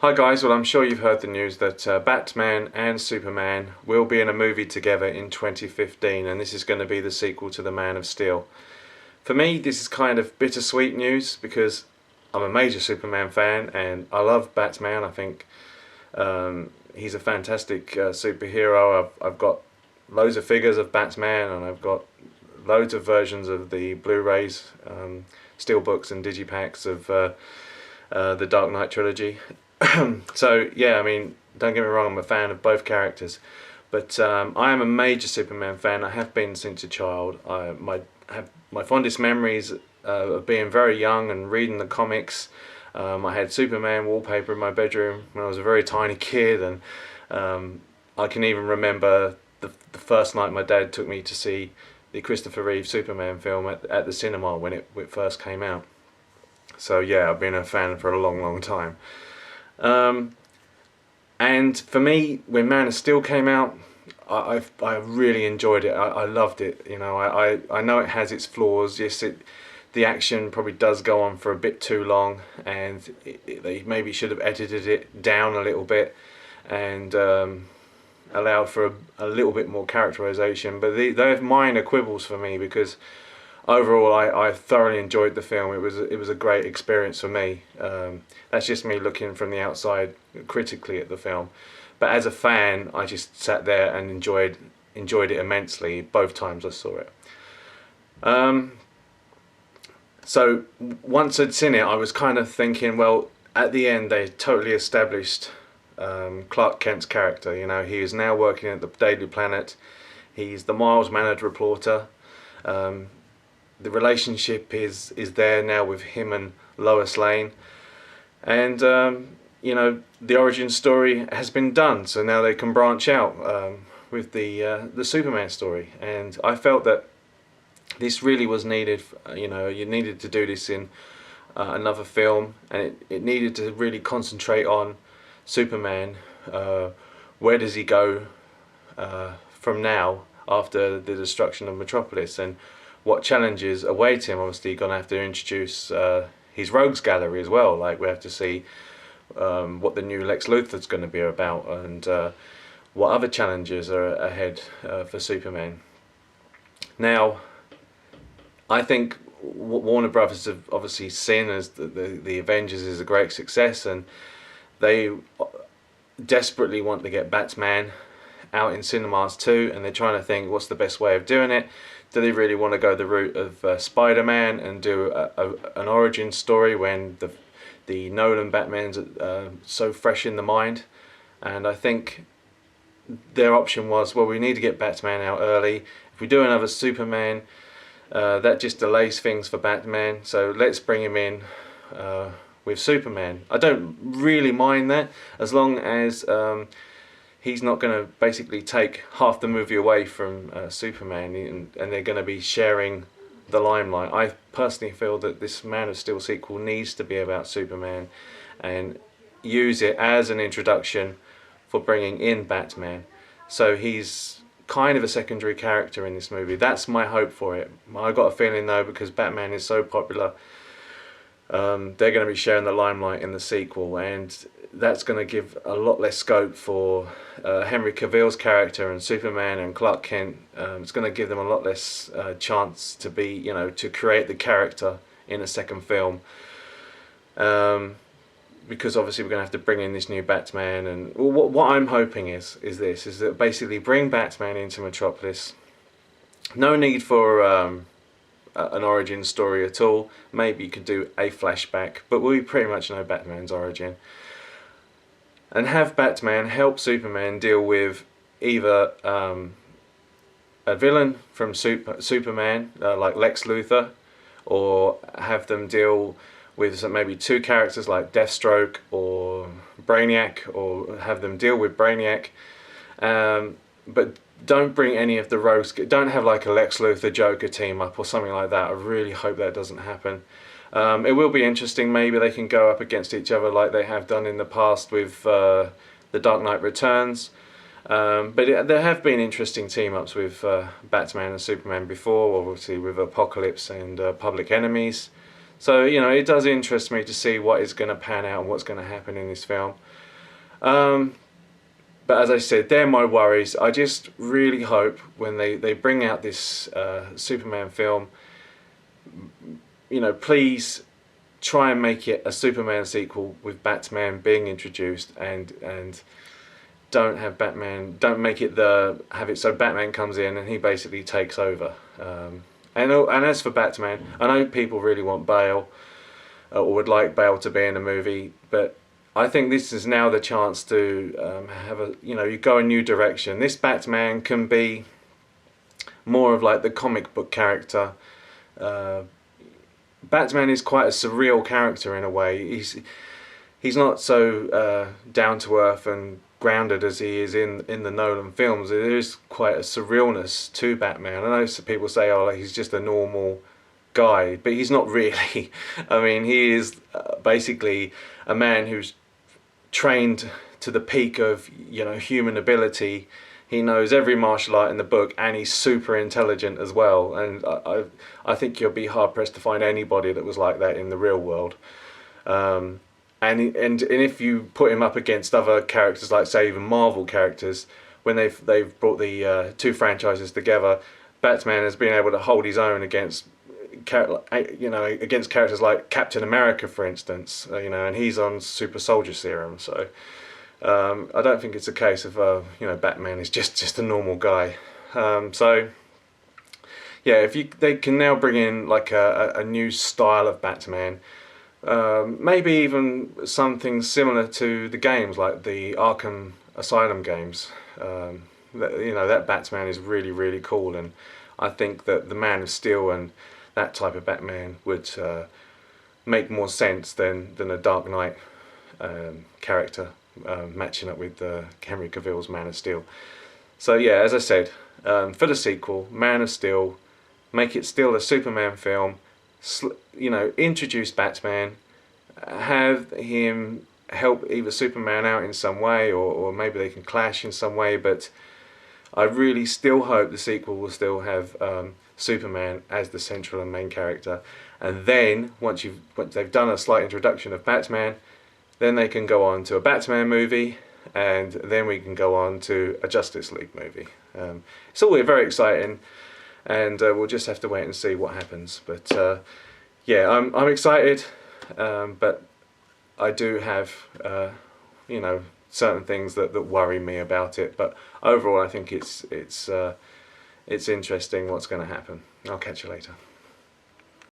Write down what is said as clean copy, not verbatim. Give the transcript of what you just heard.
Hi guys, well I'm sure you've heard the news that Batman and Superman will be in a movie together in 2015, and this is going to be the sequel to The Man of Steel. For me this is kind of bittersweet news because I'm a major Superman fan and I love Batman. I think he's a fantastic superhero. I've got loads of figures of Batman and I've got loads of versions of the Blu-rays, steelbooks and digipacks of the Dark Knight trilogy. So yeah, I mean, don't get me wrong, I'm a fan of both characters, but I am a major Superman fan. I have been since a child. I have my fondest memories of being very young and reading the comics. I had Superman wallpaper in my bedroom when I was a very tiny kid, and I can even remember the first night my dad took me to see the Christopher Reeve Superman film at the cinema when it first came out. So yeah, I've been a fan for a long time. And for me, when Man of Steel came out, I really enjoyed it. I loved it. You know, I know it has its flaws. Yes, the action probably does go on for a bit too long, and they maybe should have edited it down a little bit and allowed for a little bit more characterization. But they have minor quibbles for me because overall I thoroughly enjoyed the film. It was a great experience for me. That's just me looking from the outside critically at the film, but as a fan I just sat there and enjoyed it immensely both times I saw it. So once I'd seen it I was kind of thinking, well, at the end they totally established Clark Kent's character. You know, he is now working at the Daily Planet. He's the miles-mannered reporter. The relationship is there now with him and Lois Lane, and you know, the origin story has been done, so now they can branch out with the Superman story. And I felt that this really was needed. You know, you needed to do this in another film, and it needed to really concentrate on Superman. Where does he go from now after the destruction of Metropolis, and what challenges await him? Obviously, you're going to have to introduce his rogues gallery as well. Like, we have to see what the new Lex Luthor's going to be about, and what other challenges are ahead for Superman. Now, I think Warner Brothers have obviously seen as the Avengers is a great success, and they desperately want to get Batman out in cinemas too, and they're trying to think what's the best way of doing it. Do they really want to go the route of Spider-Man and do an origin story when the Nolan Batman's so fresh in the mind? And I think their option was, well, we need to get Batman out early. If we do another Superman, that just delays things for Batman, so let's bring him in with Superman. I don't really mind that, as long as he's not going to basically take half the movie away from Superman, and they're going to be sharing the limelight. I personally feel that this Man of Steel sequel needs to be about Superman and use it as an introduction for bringing in Batman. So he's kind of a secondary character in this movie. That's my hope for it. I got a feeling though, because Batman is so popular, they're going to be sharing the limelight in the sequel, and that's going to give a lot less scope for Henry Cavill's character and Superman and Clark Kent. It's going to give them a lot less chance to be, you know, to create the character in a second film. Because obviously we're going to have to bring in this new Batman, and what I'm hoping is that basically bring Batman into Metropolis. No need for an origin story at all. Maybe you could do a flashback, but we pretty much know Batman's origin. And have Batman help Superman deal with either a villain from Superman, like Lex Luthor, or have them deal with maybe two characters like Deathstroke or Brainiac, or have them deal with Brainiac. But don't bring any of the rogues. Don't have like a Lex Luthor Joker team up or something like that. I really hope that doesn't happen. It will be interesting. Maybe they can go up against each other like they have done in the past with The Dark Knight Returns. But there have been interesting team-ups with Batman and Superman before, obviously with Apocalypse and Public Enemies. So, you know, it does interest me to see what is going to pan out and what's going to happen in this film. Um, but as I said, they're my worries. I just really hope when they bring out this Superman film, you know, please try and make it a Superman sequel with Batman being introduced, and don't make it have it so Batman comes in and he basically takes over. And as for Batman, I know people really want Bale, or would like Bale to be in a movie, but I think this is now the chance to have you go a new direction. This Batman can be more of like the comic book character. Batman is quite a surreal character in a way. He's not so down to earth and grounded as he is in the Nolan films. There is quite a surrealness to Batman. I know some people say, oh, like, he's just a normal guy, but he's not really. I mean, he is basically a man who's trained to the peak of human ability. He knows every martial art in the book, and he's super intelligent as well. And I think you'll be hard pressed to find anybody that was like that in the real world. And if you put him up against other characters, like say even Marvel characters, when they've brought the two franchises together, Batman has been able to hold his own against characters like Captain America, for instance. And he's on super soldier serum, so. I don't think it's a case of Batman is just a normal guy. So yeah, they can now bring in like a new style of Batman, maybe even something similar to the games, like the Arkham Asylum games. That Batman is really, really cool, and I think that the Man of Steel and that type of Batman would make more sense than a Dark Knight character. Matching up with Henry Cavill's Man of Steel. So yeah, as I said, for the sequel, Man of Steel, make it still a Superman film. Introduce Batman, have him help either Superman out in some way, or maybe they can clash in some way. But I really still hope the sequel will still have Superman as the central and main character. And then once they've done a slight introduction of Batman, then they can go on to a Batman movie, and then we can go on to a Justice League movie. It's all very exciting, and we'll just have to wait and see what happens. But yeah, I'm excited, but I do have certain things that worry me about it. But overall, I think it's interesting what's going to happen. I'll catch you later.